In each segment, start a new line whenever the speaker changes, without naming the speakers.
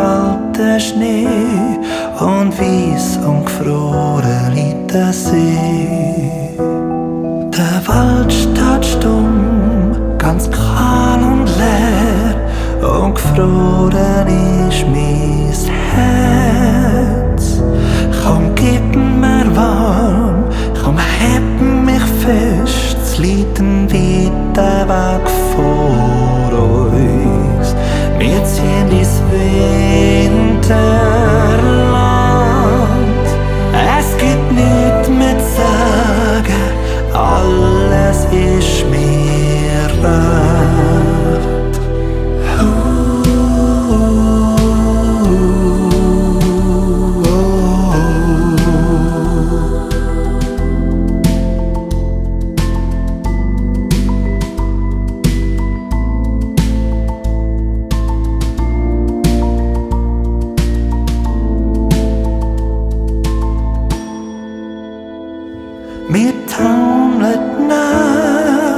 kalter Schnee und weiss und gefroren liegt der See. Der Wald steht stumm, ganz kahl und leer, und gefroren ist mein Herz. Komm, gib mir warm, komm, heb mich fest, es liegt ein weiter Weg vor uns. Wir ziehen ins Winterland. Es gibt nichts mehr zu sagen, alles ist mir recht. Wir taumeln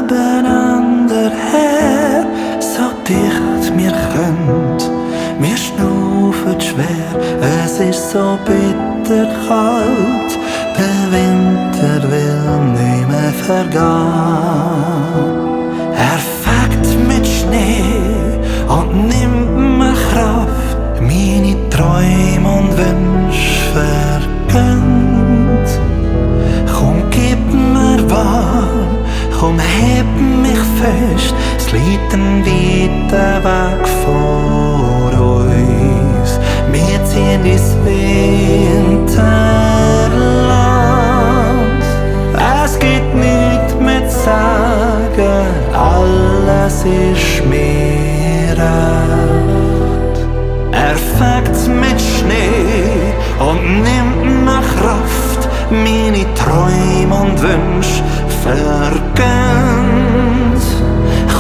nebeneinander her, so dicht wir können. Wir schnaufen schwer, es ist so bitter kalt. Der Winter will nicht mehr vergehen. Er fegt mit Schnee und nimmt mir Kraft, meine Träume und Wünsche vergönnt. Komm, gib mir warm, komm, heb mich fest, es liegt ein weiter Weg vor uns. Wir ziehen ins Winterland. Es gibt nichts mehr zu sagen, alles ist mir recht. Er fegt mit Schnee und nimmt mir Kraft, meine Träume und Wünsche vergönnt.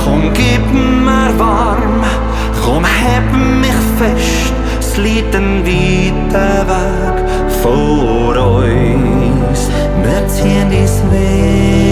Komm, gib mir warm, komm, heb mich fest, es liegt ein weiter Weg vor uns. Wir ziehen ins Winterland.